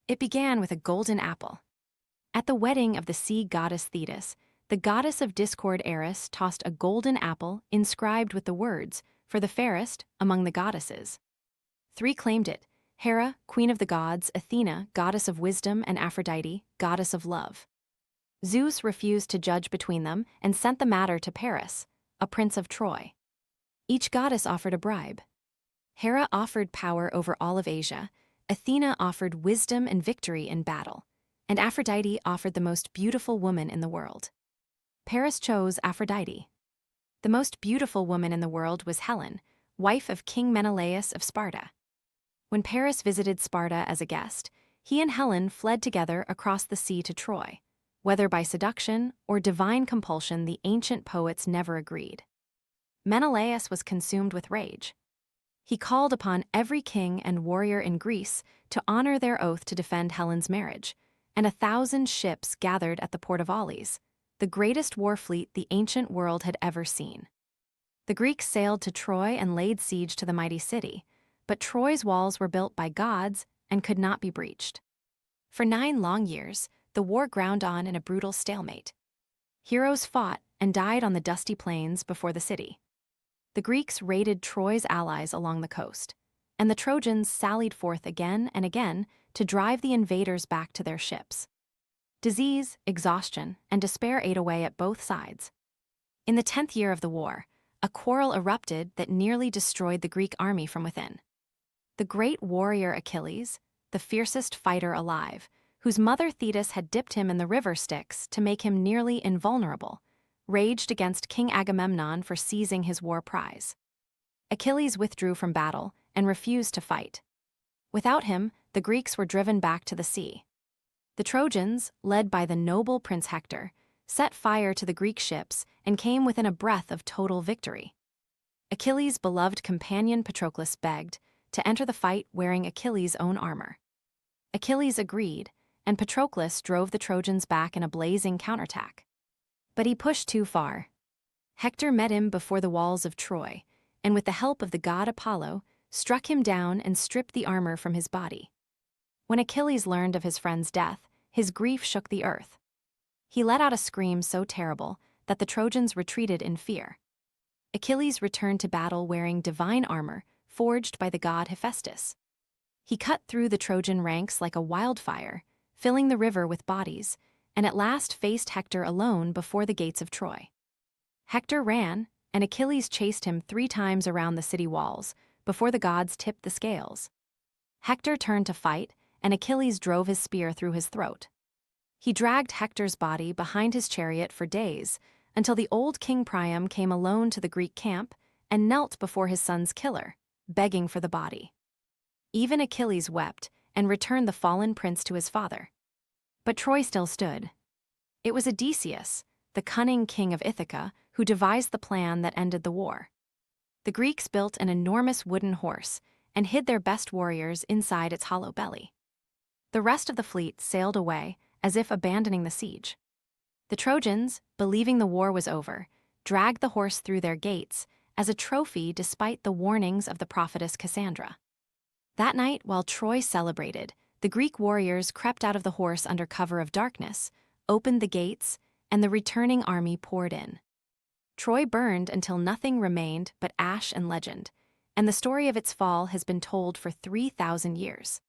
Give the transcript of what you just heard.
It began with a golden apple. At the wedding of the sea goddess Thetis, the goddess of discord Eris tossed a golden apple inscribed with the words, "For the fairest among the goddesses." Three claimed it: Hera, queen of the gods; Athena, goddess of wisdom; and Aphrodite, goddess of love. Zeus refused to judge between them and sent the matter to Paris, a prince of Troy. Each goddess offered a bribe. Hera offered power over all of Asia, Athena offered wisdom and victory in battle, and Aphrodite offered the most beautiful woman in the world. Paris chose Aphrodite. The most beautiful woman in the world was Helen, wife of King Menelaus of Sparta. When Paris visited Sparta as a guest, he and Helen fled together across the sea to Troy. Whether by seduction or divine compulsion, the ancient poets never agreed. Menelaus was consumed with rage. He called upon every king and warrior in Greece to honor their oath to defend Helen's marriage, and 1,000 ships gathered at the port of Aulis, the greatest war fleet the ancient world had ever seen. The Greeks sailed to Troy and laid siege to the mighty city, but Troy's walls were built by gods and could not be breached. For 9 long years, the war ground on in a brutal stalemate. Heroes fought and died on the dusty plains before the city. The Greeks raided Troy's allies along the coast, and the Trojans sallied forth again and again to drive the invaders back to their ships. Disease, exhaustion, and despair ate away at both sides. In the 10th year of the war, a quarrel erupted that nearly destroyed the Greek army from within. The great warrior Achilles, the fiercest fighter alive, whose mother Thetis had dipped him in the river Styx to make him nearly invulnerable, raged against King Agamemnon for seizing his war prize. Achilles withdrew from battle and refused to fight. Without him, the Greeks were driven back to the sea. The Trojans, led by the noble Prince Hector, set fire to the Greek ships and came within a breath of total victory. Achilles' beloved companion Patroclus begged to enter the fight wearing Achilles' own armor. Achilles agreed, and Patroclus drove the Trojans back in a blazing counterattack. But he pushed too far. Hector met him before the walls of Troy, and with the help of the god Apollo, struck him down and stripped the armor from his body. When Achilles learned of his friend's death, his grief shook the earth. He let out a scream so terrible that the Trojans retreated in fear. Achilles returned to battle wearing divine armor forged by the god Hephaestus. He cut through the Trojan ranks like a wildfire, filling the river with bodies, and at last faced Hector alone before the gates of Troy. Hector ran, and Achilles chased him 3 times around the city walls before the gods tipped the scales. Hector turned to fight, and Achilles drove his spear through his throat. He dragged Hector's body behind his chariot for days, until the old King Priam came alone to the Greek camp and knelt before his son's killer, begging for the body. Even Achilles wept and returned the fallen prince to his father. But Troy still stood. It was Odysseus, the cunning king of Ithaca, who devised the plan that ended the war. The Greeks built an enormous wooden horse and hid their best warriors inside its hollow belly. The rest of the fleet sailed away, as if abandoning the siege. The Trojans, believing the war was over, dragged the horse through their gates as a trophy despite the warnings of the prophetess Cassandra. That night, while Troy celebrated, the Greek warriors crept out of the horse under cover of darkness, opened the gates, and the returning army poured in. Troy burned until nothing remained but ash and legend, and the story of its fall has been told for 3,000 years.